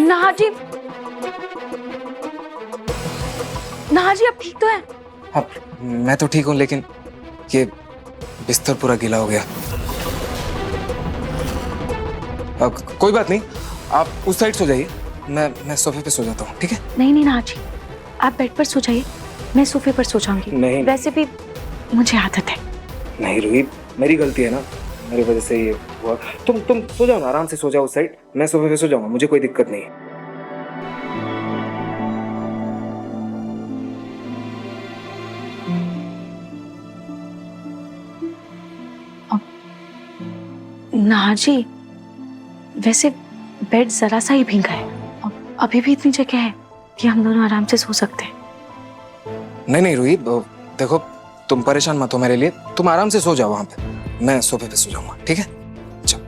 नाहा जी, नाहा जी आप ठीक तो हैं? हाँ, मैं तो ठीक हूँ, लेकिन ये बिस्तर पूरा गीला हो गया। कोई बात नहीं, आप उस साइड सो जाइए, मैं सोफे पे सो जाता हूँ, ठीक है? नहीं नहीं नाहा जी, आप बेड पर सो जाइए, मैं सोफे पर सो जाऊंगी। नहीं। वैसे भी मुझे आदत है। नहीं रूही, मेरी गलती है ना, मेरी वजह से ये हुआ। तुम सो जाओ ना, आराम से सो जाओ उस साइड, मैं सोफे पे सो जाऊंगा, मुझे कोई दिक्कत नहीं है। नाहा जी, वैसे बेड जरा सा ही भीगा है, अभी भी इतनी जगह है कि हम दोनों आराम से सो सकते हैं। नहीं रूही, देखो तुम परेशान मत हो मेरे लिए, तुम आराम से सो जाओ वहां पे, मैं सोफे पे सो जाऊंगा, ठीक है? चलो।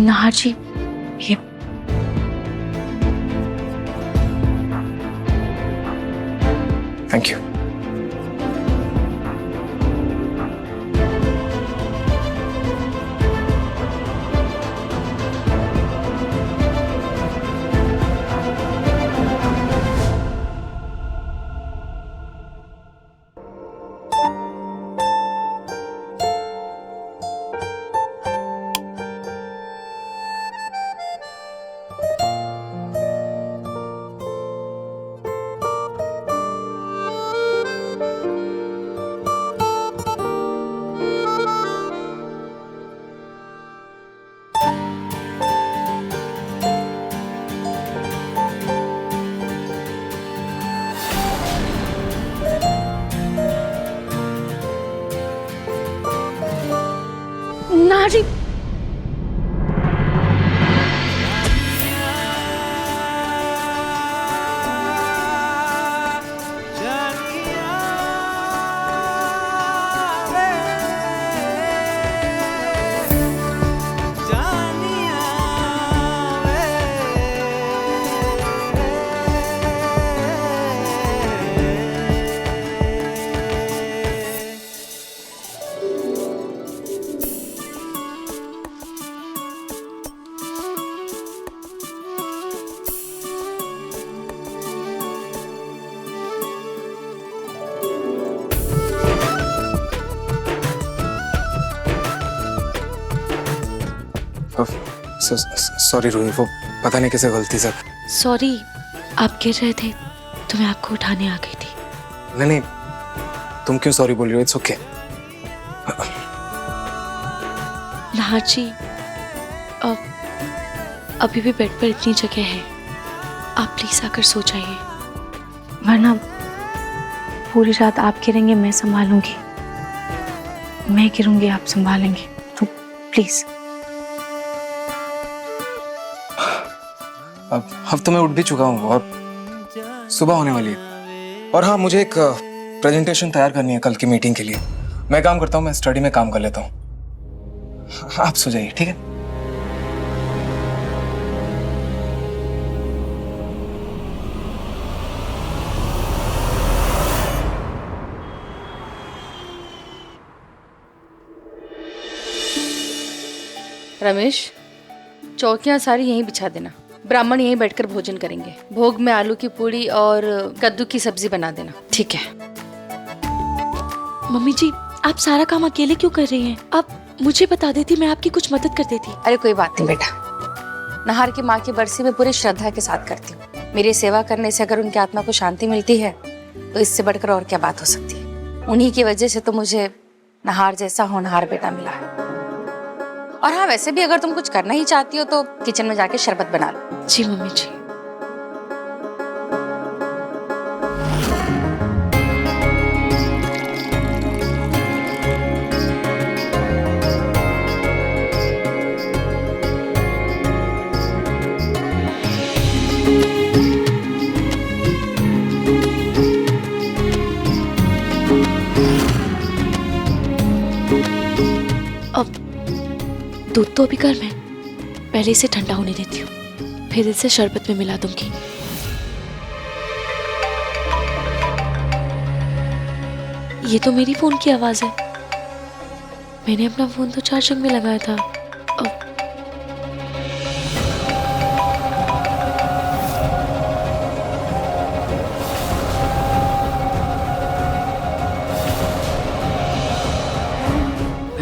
नाहा जी, ये थैंक यू। नाहा जी, सॉरी रूही, वो पता नहीं कैसे गलती से। सॉरी, आप गिर रहे थे तो मैं आपको उठाने आ गई थी। नहीं, तुम क्यों सॉरी बोल रही हो? It's okay. नाहा जी, अभी भी बेड पर इतनी जगह है, आप प्लीज आकर सो जाइए, वरना पूरी रात आप गिरेंगे मैं संभालूंगी, मैं गिरूंगी आप संभालेंगे, तो प्लीज। अब तो मैं उठ भी चुका हूँ और सुबह होने वाली है। और हाँ, मुझे एक प्रेजेंटेशन तैयार करनी है कल की मीटिंग के लिए। मैं काम करता हूँ, मैं स्टडी में काम कर लेता हूँ। आप सो जाइए, ठीक है? रमेश, चौकियां सारी यहीं बिछा देना, ब्राह्मण यहीं बैठकर भोजन करेंगे। भोग में आलू की पूड़ी और कद्दू की सब्जी बना देना, ठीक है? मम्मी जी, आप सारा काम अकेले क्यों कर रही हैं? आप मुझे बता देती, मैं आपकी कुछ मदद कर देती। अरे कोई बात नहीं बेटा, नहार की माँ की बरसी में पूरी श्रद्धा के साथ करती हूँ। मेरी सेवा करने से अगर उनकी आत्मा को शांति मिलती है तो इससे बढ़कर और क्या बात हो सकती है। उन्हीं की वजह से तो मुझे नहार जैसा होनहार बेटा मिला है। और हाँ, वैसे भी अगर तुम कुछ करना ही चाहती हो तो किचन में जाके शरबत बना लो। जी मम्मी जी। अब दूध तो अभी गर्म है, पहले इसे ठंडा होने देती हूँ, फिर इसे शरबत में मिला दूंगी। ये तो मेरी फोन की आवाज है, मैंने अपना फोन तो चार्जिंग में लगाया था। अब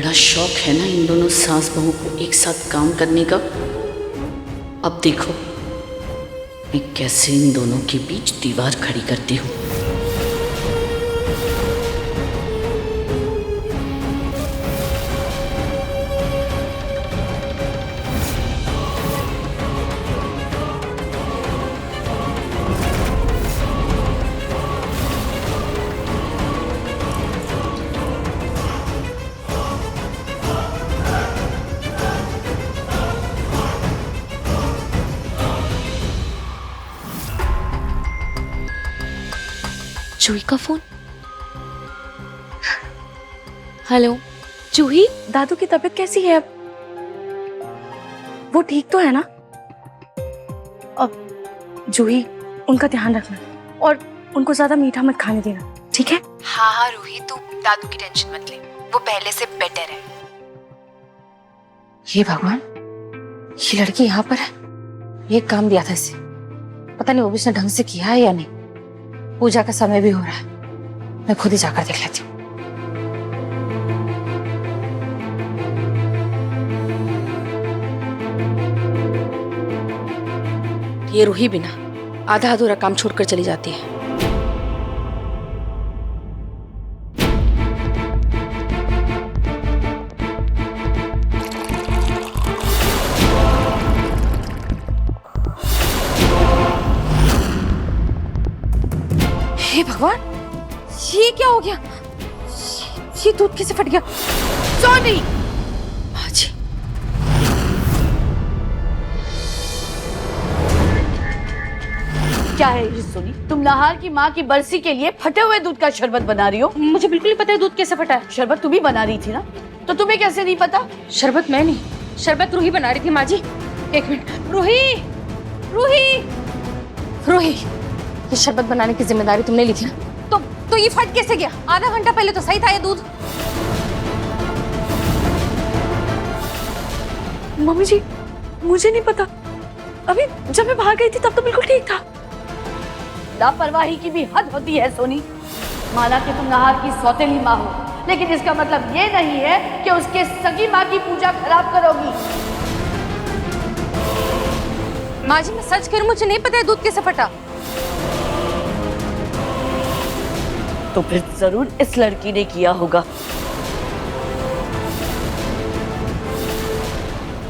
बड़ा शौक है ना इन दोनों सास बहू को एक साथ काम करने का। अब देखो मैं कैसे इन दोनों के बीच दीवार खड़ी करती हूँ। जूही का फोन। हेलो जूही, दादू की तबीयत कैसी है अब? वो ठीक तो है ना? अब जूही, उनका ध्यान रखना और उनको ज्यादा मीठा मत खाने देना, ठीक है? हाँ हाँ रूही, तू दादू की टेंशन मत ले, वो पहले से बेटर है। हे भगवान, ये लड़की यहाँ पर है। एक काम दिया था इसे, पता नहीं वो भी इसने ढंग से किया है या नहीं। पूजा का समय भी हो रहा है, मैं खुद ही जाकर देख लेती हूँ। ये रूही बिना आधा अधूरा काम छोड़कर चली जाती है। हे भगवान, ये क्या हो गया? ये दूध कैसे फट गया? सोनी! माँ जी, क्या है ये सोनी? तुम नहार की माँ की बरसी के लिए फटे हुए दूध का शरबत बना रही हो? मुझे बिल्कुल नहीं पता है दूध कैसे फटा है। शरबत तुम ही बना रही थी ना, तो तुम्हें कैसे नहीं पता? शरबत मैं नहीं, शरबत रूही बना रही थी माँ जी। एक मिनट, रूही, रूही, रूही, ये शरबत बनाने की जिम्मेदारी तुमने ली थी ना? तो ये फट कैसे गया? आधा घंटा पहले तो सही था ये दूध। मम्मी जी, मुझे नहीं पता। अभी जब मैं बाहर गई थी तब तो बिल्कुल ठीक था। लापरवाही की भी हद होती है सोनी। माना कि तुम नहार की सौतेली माँ हो, लेकिन इसका मतलब ये नहीं है कि उसके सगी माँ की पूजा खराब करोगी। माँ जी, मैं सच कह रही हूँ, मुझे नहीं पता है दूध कैसे फटा। तो फिर जरूर इस लड़की ने किया होगा।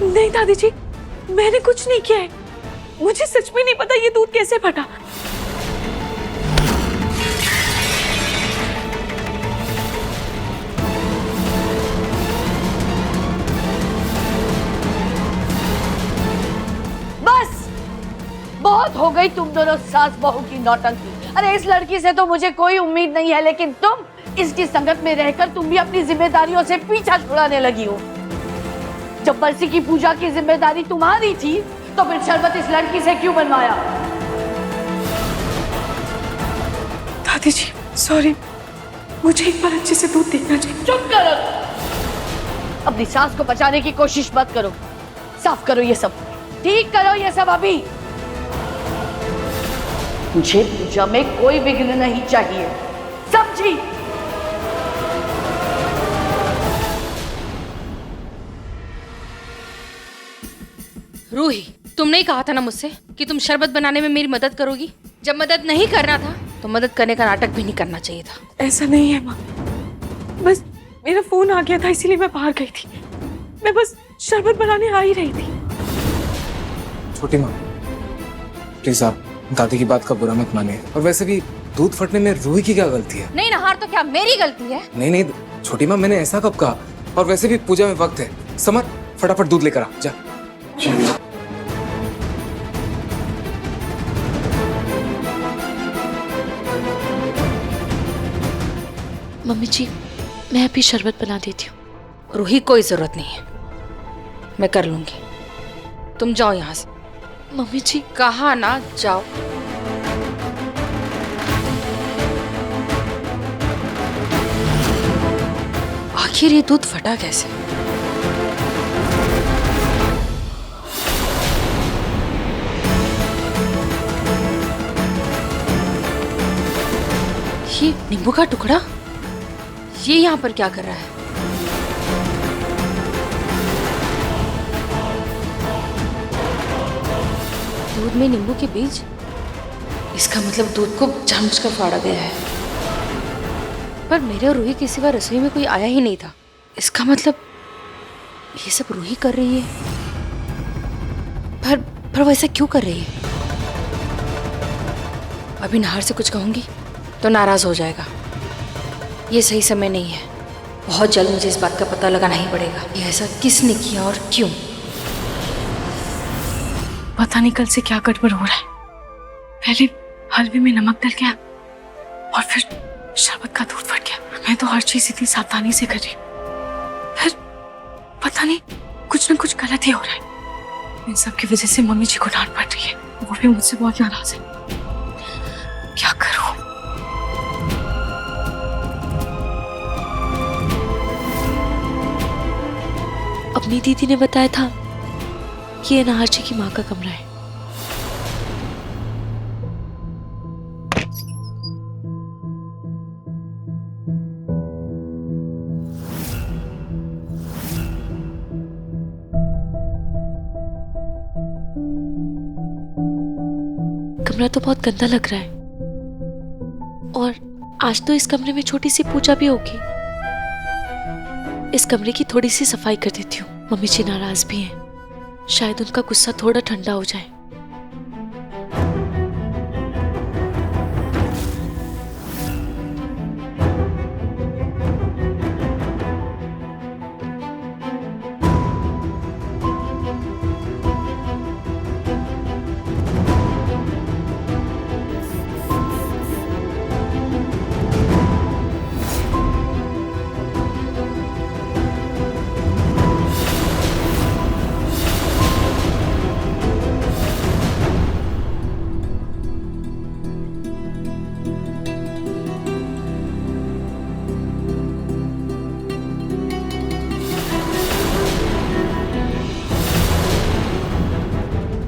नहीं दादी जी, मैंने कुछ नहीं किया है। मुझे सच में नहीं पता ये दूध कैसे फटा। बस बहुत हो गई तुम दोनों सास बहू की नौटंकी। अरे इस लड़की से तो मुझे कोई उम्मीद नहीं है, लेकिन तुम इसकी संगत में रहकर तुम भी अपनी जिम्मेदारियों से पीछा छुड़ाने लगी हो। जब बरसी की पूजा की जिम्मेदारी तुम्हारी थी, तो फिर शरबत इस लड़की से क्यों बनवाया? दादी जी सॉरी, मुझे एक बार अच्छे से दूध देखना चाहिए। चुप करो, अपनी सास को बचाने की कोशिश मत करो। साफ करो ये सब, ठीक करो ये सब अभी। मुझे पूजा में कोई विघ्न नहीं चाहिए, समझी? रूही, तुमने ही कहा था ना मुझसे कि तुम शरबत बनाने में मेरी मदद करोगी। जब मदद नहीं करना था तो मदद करने का नाटक भी नहीं करना चाहिए था। ऐसा नहीं है माँ, बस मेरा फोन आ गया था इसीलिए मैं बाहर गई थी। मैं बस शरबत बनाने आ ही रही थी। छोटी माँ, प्लीज आप दादी की बात का बुरा मत मानिए। और वैसे भी दूध फटने में रूही की क्या गलती है? नहीं नहार, तो क्या मेरी गलती है? नहीं नहीं छोटी माँ, मैंने ऐसा कब कहा? और वैसे भी पूजा में वक्त है। समर, फटाफट दूध लेकर आ जा। मम्मी जी, मैं अभी शरबत बना देती हूँ। रूही, कोई जरूरत नहीं है, मैं कर लूंगी। तुम जाओ यहाँ से। मम्मी जी, कहा ना जाओ। आखिर ये दूध फटा कैसे? ये नींबू का टुकड़ा, ये यहाँ पर क्या कर रहा है? दूध में नींबू के बीज? इसका मतलब दूध को जानबूझकर फाड़ा गया है। पर मेरे और रूही के सिवा रसोई में कोई आया ही नहीं था। इसका मतलब ये सब रूही कर रही है। पर वो ऐसा क्यों कर रही है? अभी नाहर से कुछ कहूंगी तो नाराज हो जाएगा। ये सही समय नहीं है। बहुत जल्द मुझे इस बात का पता लगाना ही पड़ेगा कि ऐसा किसने किया और क्यों। पता नहीं कल से क्या गड़बड़ हो रहा है। पहले हलवे में नमक डल गया और फिर शरबत का दूध फट गया। मैं तो हर चीज इतनी सावधानी से कर रही हूँ, फिर पता नहीं कुछ ना कुछ गलत ही हो रहा है। इन सब की वजह से मम्मी जी को डांट पड़ रही है। वो भी मुझसे बहुत नाराज है। क्या करूं? अपनी दीदी ने बताया था कि ये नाहर जी की माँ का कमरा है। कमरा तो बहुत गंदा लग रहा है और आज तो इस कमरे में छोटी सी पूजा भी होगी। इस कमरे की थोड़ी सी सफाई कर देती हूँ। मम्मी जी नाराज भी हैं, शायद उनका गुस्सा थोड़ा ठंडा हो जाए।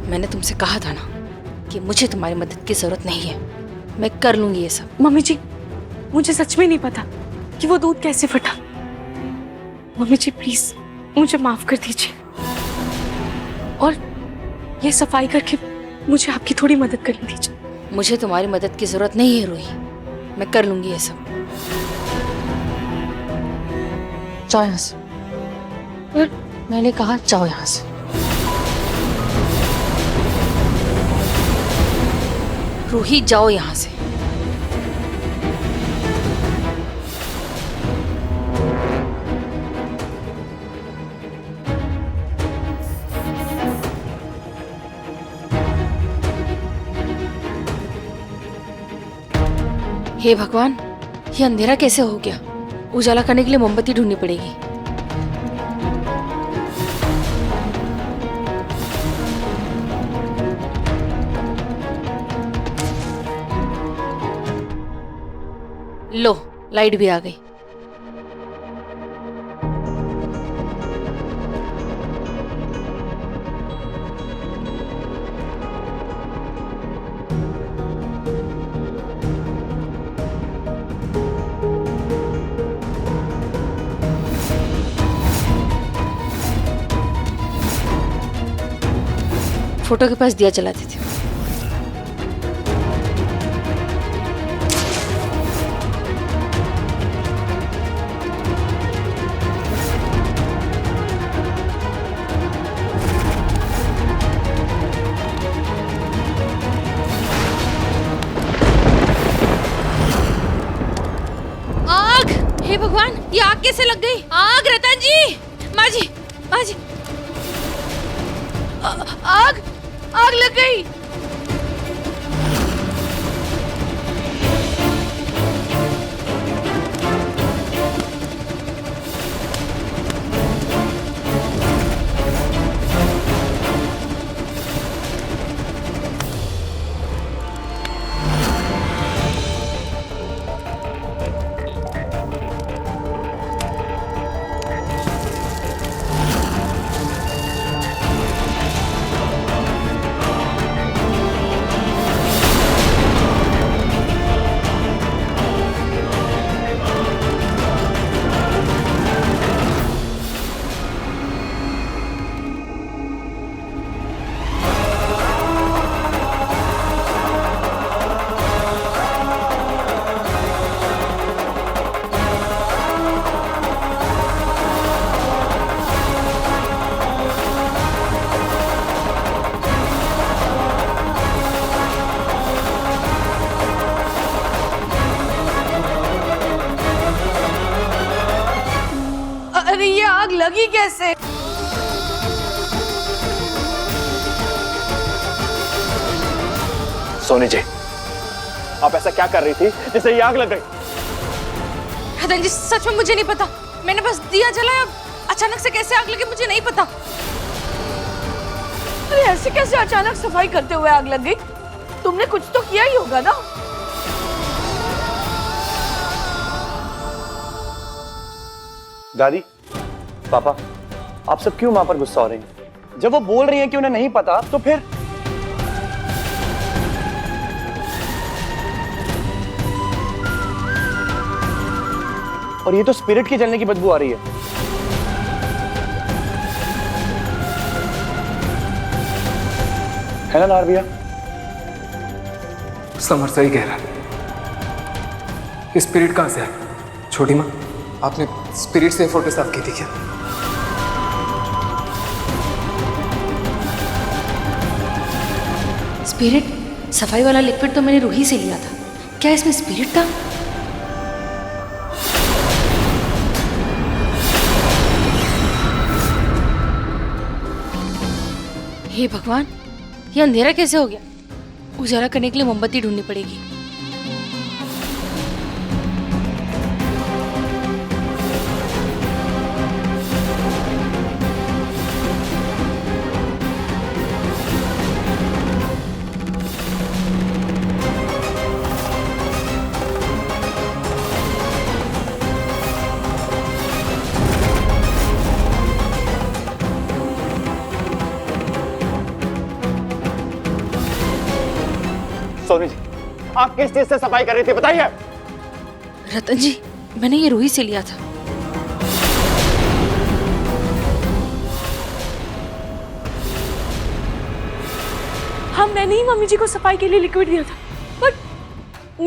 मैंने तुमसे कहा था ना कि मुझे तुम्हारी मदद की जरूरत नहीं है। मैं कर लूंगी ये सब। मम्मी जी, मुझे सच में नहीं पता कि वो दूध कैसे फटा। मम्मी जी प्लीज मुझे माफ कर दीजिए और ये सफाई करके मुझे आपकी थोड़ी मदद करनी दीजिए। मुझे तुम्हारी मदद की जरूरत नहीं है रूही। मैं कर लूंगी ये सब। जाओ यहाँ से। मैंने कहा जाओ यहाँ से। रूही जाओ यहाँ से। हे भगवान, ये अंधेरा कैसे हो गया? उजाला करने के लिए मोमबत्ती ढूंढनी पड़ेगी। लो, लाइट भी आ गई। फोटो के पास दिया जलाते थे। आग! हे भगवान, ये आग कैसे लग गई? आग! रतन जी, माँ जी, माँ जी, आग! आग लग गई। आग लगी कैसे? सोनी जी, आप ऐसा क्या कर रही थी जिससे ये आग लग गई? रतन जी सच में मुझे नहीं पता, मैंने बस दिया जलाया, अचानक से कैसे आग लगी मुझे नहीं पता। अरे ऐसे कैसे अचानक सफाई करते हुए आग लग गई? तुमने कुछ तो किया ही होगा ना? दादी, पापा, आप सब क्यों मां पर गुस्सा हो रही हैं? जब वो बोल रही हैं कि उन्हें नहीं पता, तो फिर और ये तो स्पिरिट की जलने की बदबू आ रही है। है ना नार भैया? समर सही कह रहा है। स्पिरिट कहां से है? छोटी माँ, आपने स्पिरिट से फोटो साफ की थी क्या? स्पिरिट? सफाई वाला लिक्विड तो मैंने रूही से लिया था, क्या इसमें स्पिरिट था? हे भगवान, ये अंधेरा कैसे हो गया? उजाला करने के लिए मोमबत्ती ढूंढनी पड़ेगी। सोनी जी, आप किस चीज से सफाई कर रही थी बताइए? रतन जी, मैंने ये रूही से लिया था। हाँ, मैंने ही मम्मी जी को सफाई के लिए लिक्विड दिया था, पर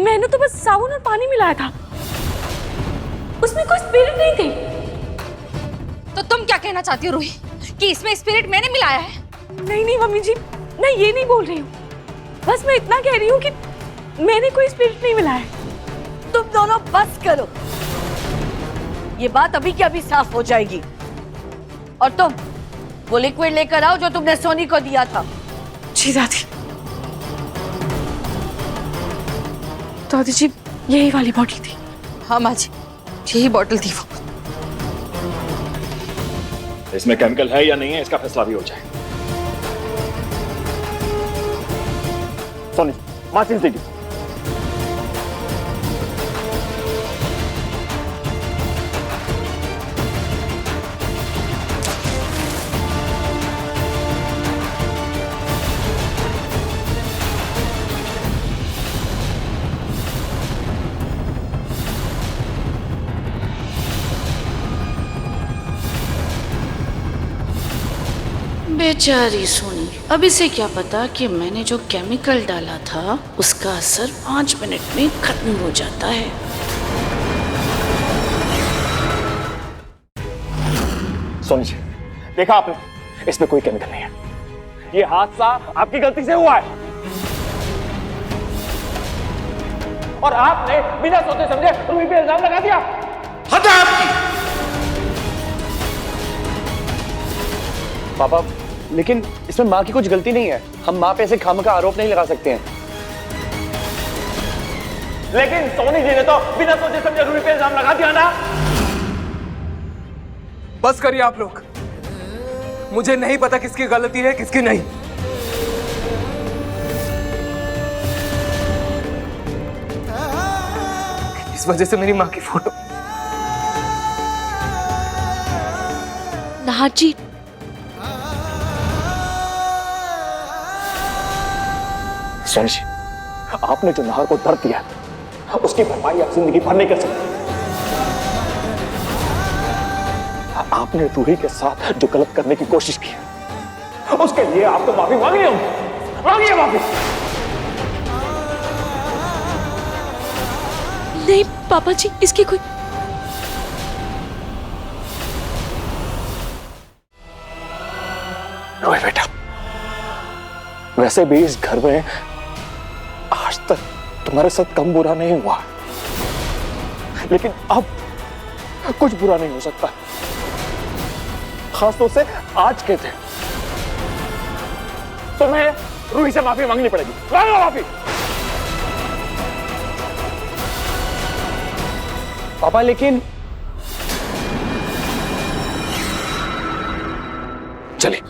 मैंने तो बस साबुन और पानी मिलाया था, उसमें कोई स्पिरिट नहीं थी। तो तुम क्या कहना चाहती हो रूही, कि इसमें स्पिरिट मैंने मिलाया है? नहीं नहीं मम्मी जी, मैं ये नहीं बोल रही हूँ, बस मैं इतना कह रही हूँ कि मैंने कोई स्पिरिट नहीं मिलाया है। तुम दोनों बस करो, ये बात अभी की अभी साफ हो जाएगी। और तुम वो लिक्विड लेकर आओ जो तुमने सोनी को दिया था। जी दादी। दादी जी, यही वाली बॉटल थी। हाँ माँ जी, यही बॉटल थी वो। इसमें केमिकल है या नहीं है, इसका फैसला भी हो जाए। सोनी, माचिस दीजिए। बेचारी सोनी, अब इसे क्या पता कि मैंने जो केमिकल डाला था उसका असर 5 मिनट में खत्म हो जाता है। सोनी जी, देखा आपने, इसमें कोई केमिकल नहीं है। ये हादसा आपकी गलती से हुआ है और आपने बिना सोचे समझे रूही पे इल्जाम लगा दिया। हद है आपकी। पापा, लेकिन इसमें माँ की कुछ गलती नहीं है। हम माँ पे ऐसे खामखा आरोप नहीं लगा सकते हैं। लेकिन सोनी जी ने तो बिना सोचे समझे रूही पे इल्जाम लगा दिया ना। बस करिए आप लोग, मुझे नहीं पता किसकी गलती है किसकी नहीं। इस वजह से मेरी माँ की फोटो। नाहर जी, सोनी जी, आपने जो नाहर को दर्द दिया उसकी भरपाई आप जिंदगी भर नहीं कर सकते। आपने रूही के साथ जो गलत करने की कोशिश की उसके लिए आपको माफी मांगनी होगी। मांगिए माफी। नहीं पापा जी, इसकी कोई रोए बेटा, वैसे भी इस घर में आज तक तुम्हारे साथ कम बुरा नहीं हुआ, लेकिन अब कुछ बुरा नहीं हो सकता। खासतौर से आज के दिन तुम्हें रूही से माफी मांगनी पड़ेगी। मांगो माफी। पापा लेकिन चलिए